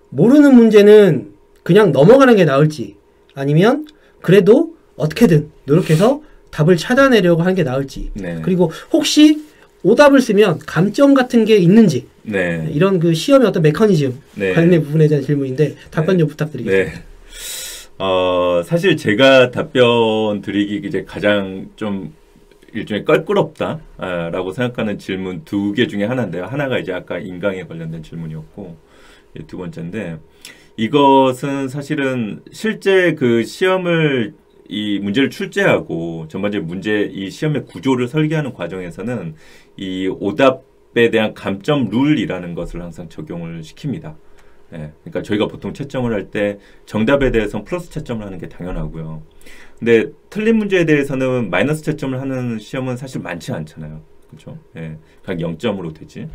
모르는 문제는 그냥 넘어가는 게 나을지 아니면 그래도 어떻게든 노력해서 답을 찾아내려고 하는 게 나을지 그리고 혹시 오답을 쓰면 감점 같은 게 있는지 이런 그 시험의 어떤 메커니즘 관련된 부분에 대한 질문인데 답변 좀 부탁드리겠습니다. 사실 제가 답변 드리기 이제 가장 좀 일종의 껄끄럽다라고 생각하는 질문 두 개 중에 하나인데요. 하나가 이제 아까 인강에 관련된 질문이었고, 두 번째인데, 이것은 사실은 실제 그 시험을 이 문제를 출제하고 전반적인 문제 이 시험의 구조를 설계하는 과정에서는 이 오답에 대한 감점 룰이라는 것을 항상 적용을 시킵니다. 예, 그러니까 저희가 보통 채점을 할 때 정답에 대해서는 플러스 채점을 하는 게 당연하고요. 근데 틀린 문제에 대해서는 마이너스 채점을 하는 시험은 사실 많지 않잖아요. 그렇죠? 예, 각 0점으로 되지.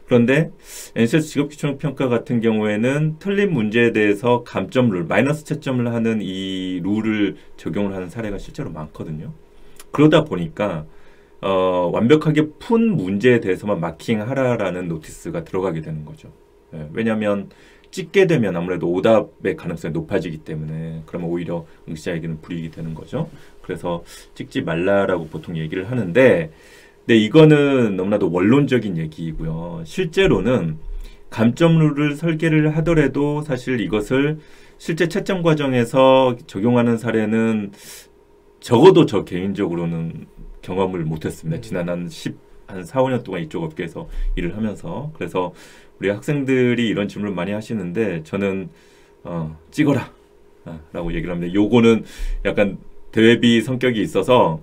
그런데 NCS 직업기초평가 같은 경우에는 틀린 문제에 대해서 감점 룰, 마이너스 채점을 하는 이 룰을 적용을 하는 사례가 실제로 많거든요. 그러다 보니까 완벽하게 푼 문제에 대해서만 마킹하라라는 노티스가 들어가게 되는 거죠. 예, 왜냐하면 찍게 되면 아무래도 오답의 가능성이 높아지기 때문에 그러면 오히려 응시자에게는 불이익이 되는 거죠. 그래서 찍지 말라라고 보통 얘기를 하는데 근데 이거는 너무나도 원론적인 얘기이고요. 실제로는 감점룰을 설계를 하더라도 사실 이것을 실제 채점 과정에서 적용하는 사례는 적어도 저 개인적으로는 경험을 못했습니다. 지난 한 4, 5년 동안 이쪽 업계에서 일을 하면서. 그래서 우리 학생들이 이런 질문을 많이 하시는데 저는 찍어라 라고 얘기를 합니다. 요거는 약간 대외비 성격이 있어서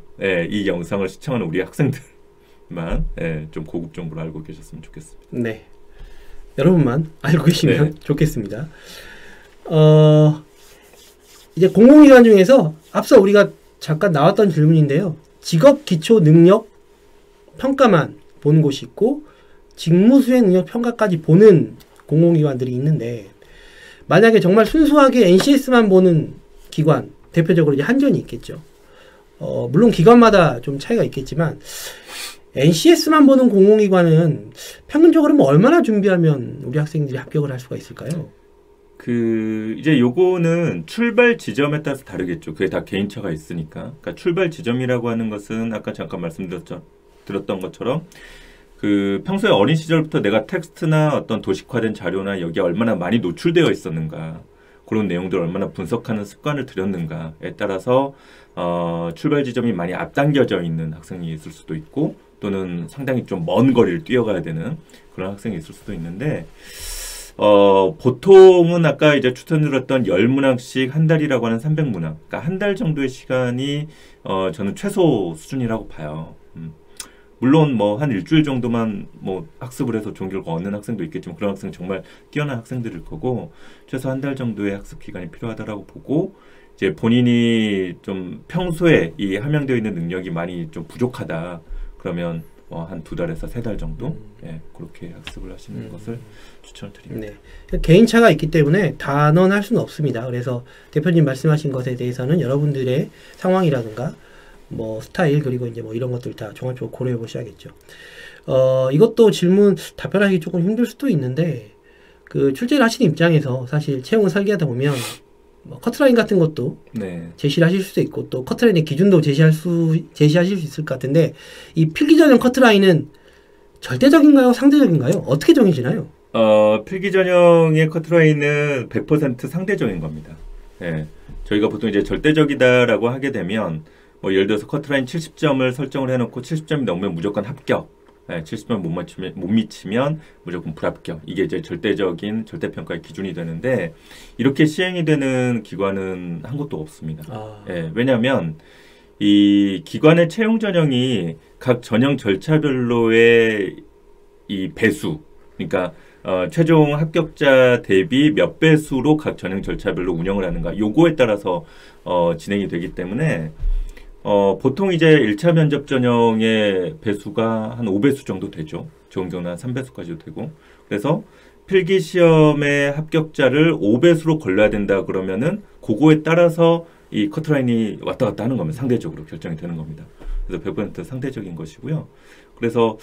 이 영상을 시청하는 우리 학생들 좀 고급 정보를 알고 계셨으면 좋겠습니다. 네, 여러분만 알고 계시면 좋겠습니다. 이제 공공기관 중에서 앞서 우리가 잠깐 나왔던 질문인데요. 직업 기초 능력 평가만 보는 곳이 있고 직무 수행 능력 평가까지 보는 공공기관들이 있는데 만약에 정말 순수하게 NCS만 보는 기관, 대표적으로 이제 한전이 있겠죠. 물론 기관마다 좀 차이가 있겠지만 NCS만 보는 공공기관은 평균적으로 뭐 얼마나 준비하면 우리 학생들이 합격을 할 수가 있을까요? 이제 요거는 출발 지점에 따라서 다르겠죠. 그게 다 개인차가 있으니까. 그러니까 출발 지점이라고 하는 것은 아까 잠깐 들었던 것처럼 평소에 어린 시절부터 내가 텍스트나 어떤 도식화된 자료나 여기에 얼마나 많이 노출되어 있었는가, 그런 내용들을 얼마나 분석하는 습관을 들였는가에 따라서 출발 지점이 많이 앞당겨져 있는 학생이 있을 수도 있고 또는 상당히 좀 먼 거리를 뛰어가야 되는 그런 학생이 있을 수도 있는데 보통은 아까 이제 추천드렸던 10문항씩 한 달이라고 하는 300문항, 그러니까 한 달 정도의 시간이 저는 최소 수준이라고 봐요. 물론 뭐 한 일주일 정도만 뭐 학습을 해서 종교를 얻는 학생도 있겠지만 그런 학생 정말 뛰어난 학생들일 거고 최소 한 달 정도의 학습 기간이 필요하다라고 보고 이제 본인이 좀 평소에 이 함양되어 있는 능력이 많이 좀 부족하다 그러면 한 2달에서 3달 정도 그렇게 학습을 하시는 것을 추천을 드립니다. 네. 개인차가 있기 때문에 단언할 수는 없습니다. 그래서 대표님 말씀하신 것에 대해서는 여러분들의 상황이라든가 뭐 스타일 그리고 이제 뭐 이런 것들 다 종합적으로 고려해 보셔야겠죠. 이것도 질문 답변하기 조금 힘들 수도 있는데 출제를 하시는 입장에서 사실 채용을 설계하다 보면 뭐 커트라인 같은 것도 제시를 하실 수도 있고 또 커트라인의 기준도 제시하실 수 있을 것 같은데 이 필기전형 커트라인은 절대적인가요? 상대적인가요? 어떻게 정해지나요? 필기전형의 커트라인은 100% 상대적인 겁니다. 저희가 보통 이제 절대적이다라고 하게 되면 뭐 예를 들어서 커트라인 70점을 설정을 해놓고 70점이 넘으면 무조건 합격, 70점 못 미치면 무조건 불합격. 이게 이제 절대적인 절대평가의 기준이 되는데 이렇게 시행이 되는 기관은 한 곳도 없습니다. 왜냐하면 이 기관의 채용 전형이 각 전형 절차별로의 이 배수, 그러니까 최종 합격자 대비 몇 배수로 각 전형 절차별로 운영을 하는가 요거에 따라서 진행이 되기 때문에 보통 이제 1차 면접 전형의 배수가 한 5배수 정도 되죠. 좋은 경우는 한 3배수까지도 되고. 그래서 필기 시험의 합격자를 5배수로 걸러야 된다 그러면은 그거에 따라서 이 커트라인이 왔다 갔다 하는 겁니다. 상대적으로 결정이 되는 겁니다. 그래서 100% 상대적인 것이고요. 그래서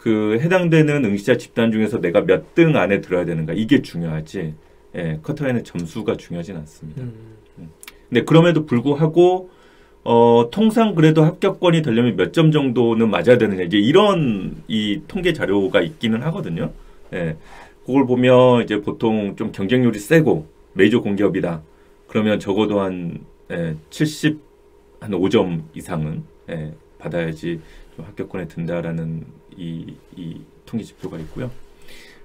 해당되는 응시자 집단 중에서 내가 몇 등 안에 들어야 되는가 이게 중요하지. 커트라인의 점수가 중요하진 않습니다. 근데 그럼에도 불구하고 통상 그래도 합격권이 되려면 몇 점 정도는 맞아야 되느냐 이제 이런 이 통계 자료가 있기는 하거든요. 그걸 보면 이제 보통 좀 경쟁률이 세고 메이저 공기업이다. 그러면 적어도 한 70, 한 5점 이상은 받아야지 좀 합격권에 든다라는 이 통계 지표가 있고요.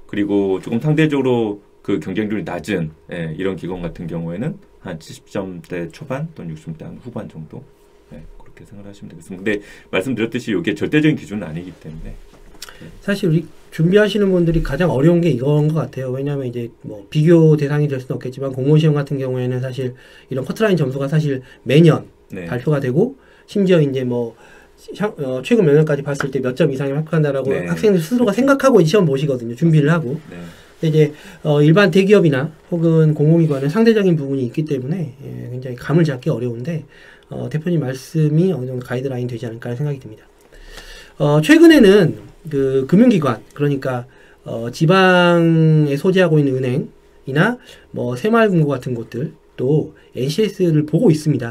그리고 조금 상대적으로 그 경쟁률이 낮은 이런 기관 같은 경우에는 한 70점대 초반 또는 60점대 한 후반 정도 그렇게 생각하시면 되겠습니다. 근데 말씀드렸듯이 이게 절대적인 기준은 아니기 때문에 사실 우리 준비하시는 분들이 가장 어려운 게 이건 것 같아요. 왜냐하면 이제 뭐 비교 대상이 될 수는 없겠지만 공무원 시험 같은 경우에는 사실 이런 커트라인 점수가 사실 매년 발표가 되고 심지어 이제 뭐 최근 몇 년까지 봤을 때 몇 점 이상이 합격한다라고 학생들 스스로가 생각하고 시험 보시거든요. 준비를 하고. 근데 이제 일반 대기업이나 혹은 공공기관은 상대적인 부분이 있기 때문에 굉장히 감을 잡기 어려운데 대표님 말씀이 어느 정도 가이드라인 되지 않을까 생각이 듭니다. 최근에는 그 금융기관 그러니까 지방에 소재하고 있는 은행이나 뭐 새마을금고 같은 곳들 또 NCS를 보고 있습니다.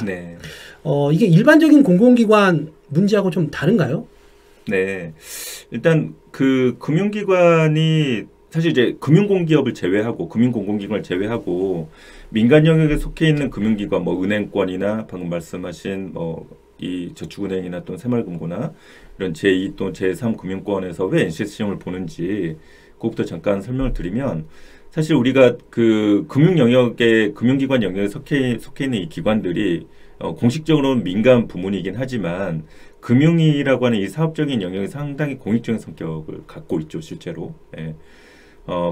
이게 일반적인 공공기관 문제하고 좀 다른가요? 네, 일단 그 금융기관이 사실 이제 금융공기업을 제외하고 금융공공기관을 제외하고 민간 영역에 속해 있는 금융기관 뭐 은행권이나 방금 말씀하신 뭐 이 저축은행이나 또는 새마을금고나 이런 제2 또는 제3 금융권에서 왜 NCS 시험을 보는지 그것부터 잠깐 설명을 드리면 사실 우리가 그 금융 영역에 금융기관 영역에 속해 있는 이 기관들이 공식적으로는 민간 부문이긴 하지만 금융이라고 하는 이 사업적인 영역이 상당히 공익적인 성격을 갖고 있죠, 실제로.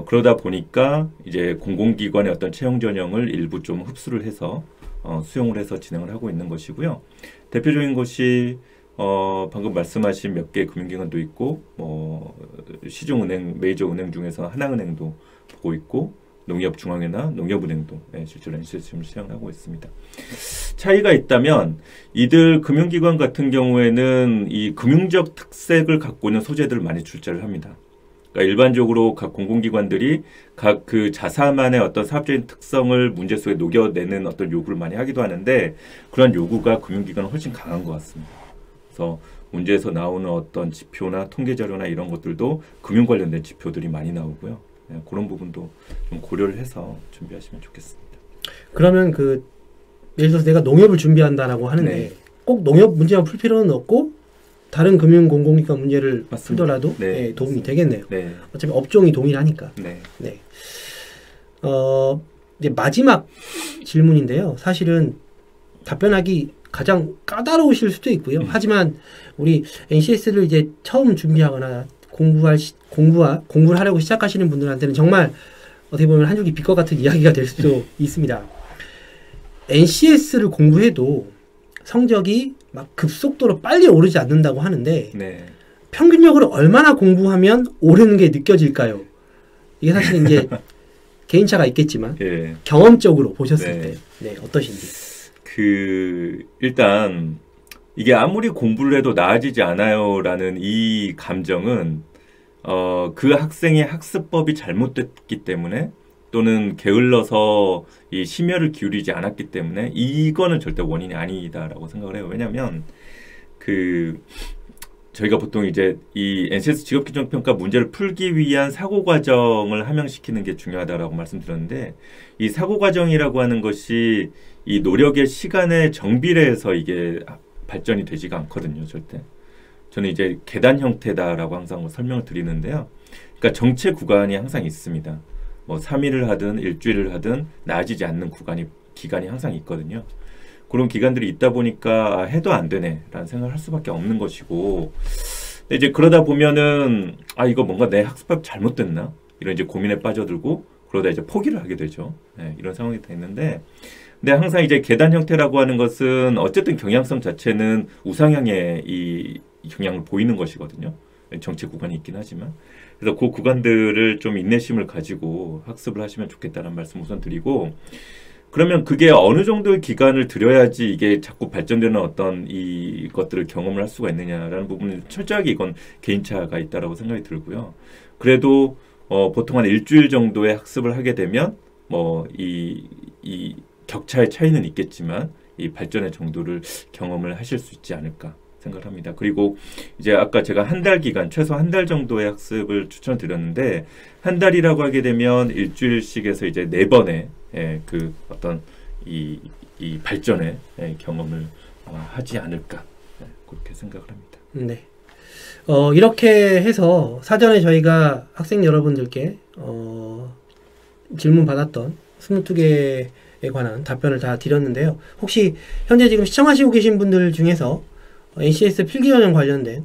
그러다 보니까 이제 공공기관의 어떤 채용 전형을 일부 좀 흡수를 해서 수용을 해서 진행을 하고 있는 것이고요. 대표적인 것이 방금 말씀하신 몇 개 금융기관도 있고 뭐 시중은행, 메이저 은행 중에서 하나은행도 보고 있고 농협중앙회나 농협은행도 실제로 NCS 시험을 시행하고 있습니다. 차이가 있다면 이들 금융기관 같은 경우에는 이 금융적 특색을 갖고 있는 소재들을 많이 출제를 합니다. 그러니까 일반적으로 각 공공기관들이 각 그 자사만의 어떤 사업적인 특성을 문제 속에 녹여내는 어떤 요구를 많이 하기도 하는데 그런 요구가 금융기관은 훨씬 강한 것 같습니다. 그래서 문제에서 나오는 어떤 지표나 통계자료나 이런 것들도 금융 관련된 지표들이 많이 나오고요. 그런 부분도 좀 고려를 해서 준비하시면 좋겠습니다. 그러면 그 예를 들어서 내가 농협을 준비한다라고 하는데 꼭 농협 문제만 풀 필요는 없고 다른 금융 공공기관 문제를 풀더라도 도움이 맞습니다. 되겠네요. 어차피 업종이 동일하니까. 이제 마지막 질문인데요. 사실은 답변하기 가장 까다로우실 수도 있고요. 하지만 우리 NCS를 이제 처음 준비하거나 공부를 하려고 시작하시는 분들한테는 정말 어떻게 보면 한 줄기 빛과 같은 이야기가 될 수도 있습니다. NCS를 공부해도 성적이 막 급속도로 빨리 오르지 않는다고 하는데 평균적으로 얼마나 공부하면 오르는 게 느껴질까요? 이게 사실 이제 개인차가 있겠지만 경험적으로 보셨을 때 어떠신지? 일단 이게 아무리 공부를 해도 나아지지 않아요라는 이 감정은 그 학생의 학습법이 잘못됐기 때문에 또는 게을러서 이 심혈을 기울이지 않았기 때문에 이거는 절대 원인이 아니다라고 생각을 해요. 왜냐하면 저희가 보통 이제 이 NCS 직업기준평가 문제를 풀기 위한 사고 과정을 함양시키는 게 중요하다라고 말씀드렸는데 이 사고 과정이라고 하는 것이 이 노력의 시간에 정비례해서 이게 발전이 되지가 않거든요, 절대. 저는 이제 계단 형태다라고 항상 설명을 드리는데요. 그러니까 정체 구간이 항상 있습니다. 뭐 3일을 하든 일주일을 하든 나아지지 않는 기간이 항상 있거든요. 그런 기간들이 있다 보니까 해도 안 되네라는 생각을 할 수밖에 없는 것이고, 근데 이제 그러다 보면은 이거 뭔가 내 학습법 잘못됐나 이런 이제 고민에 빠져들고 그러다 이제 포기를 하게 되죠. 이런 상황이 됐는데, 근데 항상 이제 계단 형태라고 하는 것은 어쨌든 경향성 자체는 우상향의 이 경향을 보이는 것이거든요. 정체 구간이 있긴 하지만. 그래서 그 구간들을 좀 인내심을 가지고 학습을 하시면 좋겠다는 말씀 우선 드리고, 그러면 그게 어느 정도의 기간을 들여야지 이게 자꾸 발전되는 어떤 이 것들을 경험을 할 수가 있느냐라는 부분은 철저하게 이건 개인차가 있다라고 생각이 들고요. 그래도 보통 한 일주일 정도의 학습을 하게 되면 뭐 이 격차의 차이는 있겠지만 이 발전의 정도를 경험을 하실 수 있지 않을까 생각을 합니다. 그리고 이제 아까 제가 한 달 기간, 최소 한 달 정도의 학습을 추천드렸는데, 한 달이라고 하게 되면 일주일씩에서 이제 4번의 그 어떤 이 발전의 경험을 하지 않을까 그렇게 생각을 합니다. 네. 이렇게 해서 사전에 저희가 학생 여러분들께 질문 받았던 22개에 관한 답변을 다 드렸는데요. 혹시 현재 지금 시청하시고 계신 분들 중에서 NCS 필기전형 관련된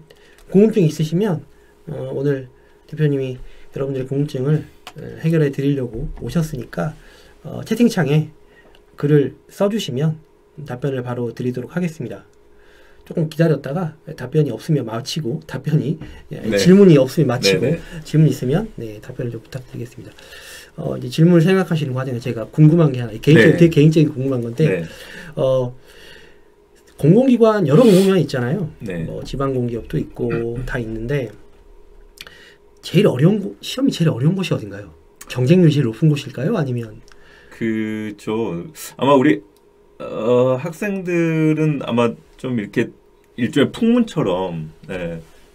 궁금증이 있으시면 오늘 대표님이 여러분들의 궁금증을 해결해 드리려고 오셨으니까 채팅창에 글을 써주시면 답변을 바로 드리도록 하겠습니다. 조금 기다렸다가 답변이 없으면 마치고 네. 질문이 없으면 마치고 네네. 질문 있으면 답변을 좀 부탁드리겠습니다. 이제 질문을 생각하시는 과정에 제가 궁금한 게 하나 되게 개인적인 궁금한 건데 공공기관 여러 공공기관이 있잖아요. 뭐 지방공기업도 있고 다 있는데 시험이 제일 어려운 곳이 어딘가요? 경쟁률이 제일 높은 곳일까요? 아니면 그죠. 아마 우리 학생들은 아마 좀 이렇게 일종의 풍문처럼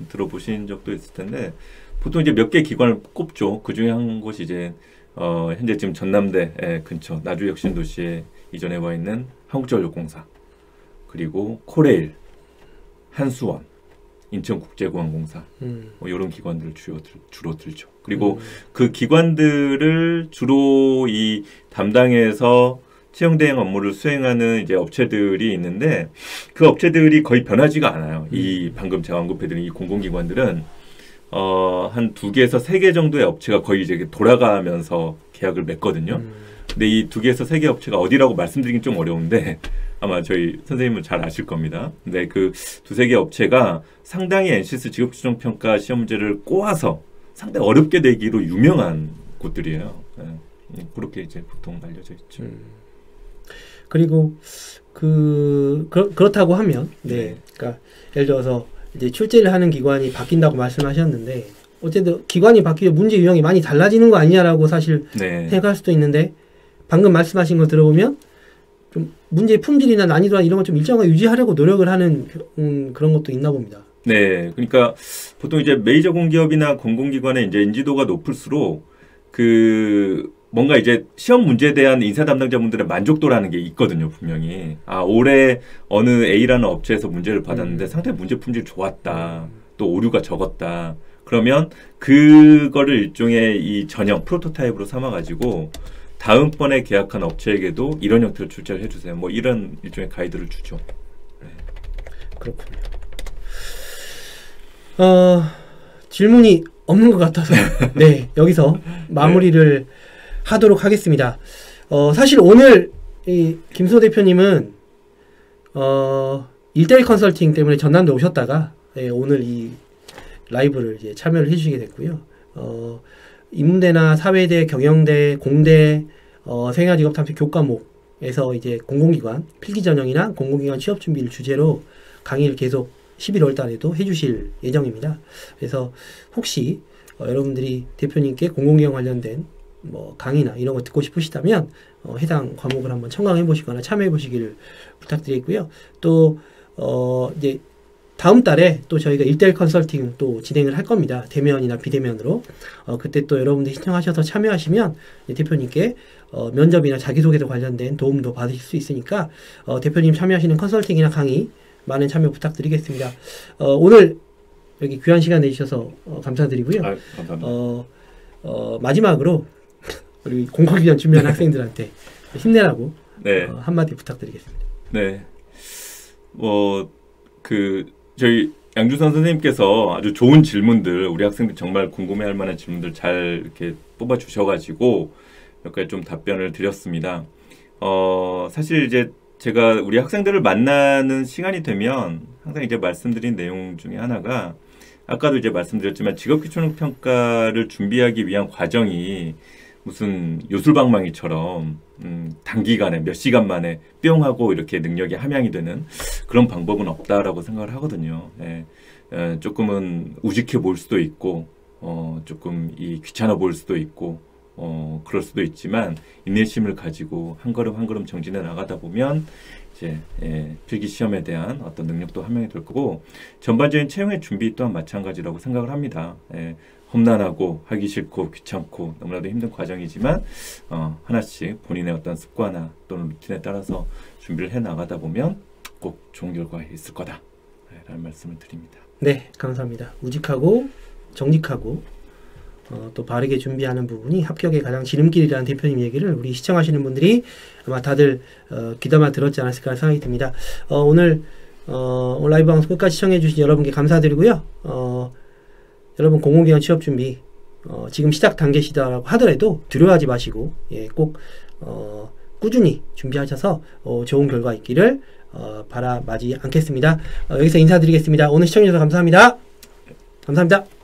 들어보신 적도 있을 텐데 보통 이제 몇 개 기관을 꼽죠. 그 중에 한 곳이 이제 현재 지금 전남대 근처 나주혁신도시에 이전해 와 있는 한국전력공사, 그리고 코레일, 한수원, 인천국제공항공사 뭐 이런 기관들을 주로 들죠. 그리고 그 기관들을 주로 이 담당해서 채용 대행 업무를 수행하는 이제 업체들이 있는데 그 업체들이 거의 변하지가 않아요. 이 방금 제가 언급해드린 이 공공기관들은 한 2개에서 3개 정도의 업체가 거의 이제 돌아가면서 계약을 맺거든요. 근데 이 2개에서 3개 업체가 어디라고 말씀드리긴 좀 어려운데 아마 저희 선생님은 잘 아실 겁니다. 근데 그 2-3개 업체가 상당히 NCS 직업추정평가 시험 문제를 꼬아서 상당히 어렵게 내기로 유명한 곳들이에요. 그렇게 이제 보통 알려져 있죠. 그리고 그렇다고 하면 그러니까 예를 들어서 이제 출제를 하는 기관이 바뀐다고 말씀하셨는데 어쨌든 기관이 바뀌어 문제 유형이 많이 달라지는 거 아니냐라고 사실 생각할 수도 있는데 방금 말씀하신 거 들어보면 좀 문제의 품질이나 난이도나 이런 걸 좀 일정하게 유지하려고 노력을 하는 그런 것도 있나 봅니다. 네, 그러니까 보통 이제 메이저 공기업이나 공공기관의 이제 인지도가 높을수록 뭔가 이제 시험 문제에 대한 인사 담당자분들의 만족도라는 게 있거든요, 분명히. 올해 어느 A라는 업체에서 문제를 받았는데 상당히 문제 품질이 좋았다. 또 오류가 적었다. 그러면 그거를 일종의 이 전형 프로토타입으로 삼아가지고 다음번에 계약한 업체에게도 이런 형태로 출제를 해주세요. 뭐 이런 일종의 가이드를 주죠. 그렇군요. 질문이 없는 것 같아서 여기서 마무리를 하도록 하겠습니다. 사실 오늘 이 김수호 대표님은 1대1 컨설팅 때문에 전남대 오셨다가 오늘 이 라이브를 이제 참여를 해주시게 됐고요. 인문대나 사회대, 경영대, 공대, 생활직업탐색 교과목에서 이제 공공기관 필기전형이나 공공기관 취업 준비를 주제로 강의를 계속 11월 달에도 해주실 예정입니다. 그래서 혹시 여러분들이 대표님께 공공기관 관련된 뭐 강의나 이런 거 듣고 싶으시다면 해당 과목을 한번 청강해 보시거나 참여해 보시기를 부탁드리고요. 또 이제 다음 달에 또 저희가 1대1 컨설팅 또 진행을 할 겁니다. 대면이나 비대면으로. 그때 또 여러분들이 신청하셔서 참여하시면 대표님께 면접이나 자기소개도 관련된 도움도 받으실 수 있으니까 대표님 참여하시는 컨설팅이나 강의 많은 참여 부탁드리겠습니다. 오늘 여기 귀한 시간 내주셔서 감사드리고요. 감사합니다. 마지막으로 우리 공공기관 준비하는 학생들한테 힘내라고 한마디 부탁드리겠습니다. 네. 저희 양준선 선생님께서 아주 좋은 질문들, 우리 학생들 정말 궁금해할 만한 질문들 잘 이렇게 뽑아 주셔가지고 몇 가지 좀 답변을 드렸습니다. 사실 이제 제가 우리 학생들을 만나는 시간이 되면 항상 이제 말씀드린 내용 중에 하나가 아까도 이제 말씀드렸지만 직업기초능평가를 준비하기 위한 과정이 무슨 요술방망이처럼 단기간에 몇 시간 만에 뿅 하고 이렇게 능력이 함양이 되는 그런 방법은 없다라고 생각을 하거든요. 조금은 우직해 보일 수도 있고 조금 귀찮아 보일 수도 있고 그럴 수도 있지만 인내심을 가지고 한 걸음 한 걸음 정진해 나가다 보면 이제 필기 시험에 대한 어떤 능력도 함양이 될 거고 전반적인 채용의 준비 또한 마찬가지라고 생각을 합니다. 험난하고 하기 싫고 귀찮고 너무나도 힘든 과정이지만 하나씩 본인의 어떤 습관화 또는 루틴에 따라서 준비를 해 나가다 보면 꼭 좋은 결과가 있을 거다 라는 말씀을 드립니다. 네, 감사합니다. 우직하고 정직하고 또 바르게 준비하는 부분이 합격의 가장 지름길이라는 대표님 얘기를 우리 시청하시는 분들이 아마 다들 귀담아 들었지 않았을까 생각이 듭니다. 오늘 라이브 방송 끝까지 시청해주신 여러분께 감사드리고요. 여러분 공공기관 취업 준비 지금 시작 단계시다라고 하더라도 두려워하지 마시고 꼭 꾸준히 준비하셔서 좋은 결과 있기를 바라마지 않겠습니다. 여기서 인사드리겠습니다. 오늘 시청해주셔서 감사합니다. 감사합니다.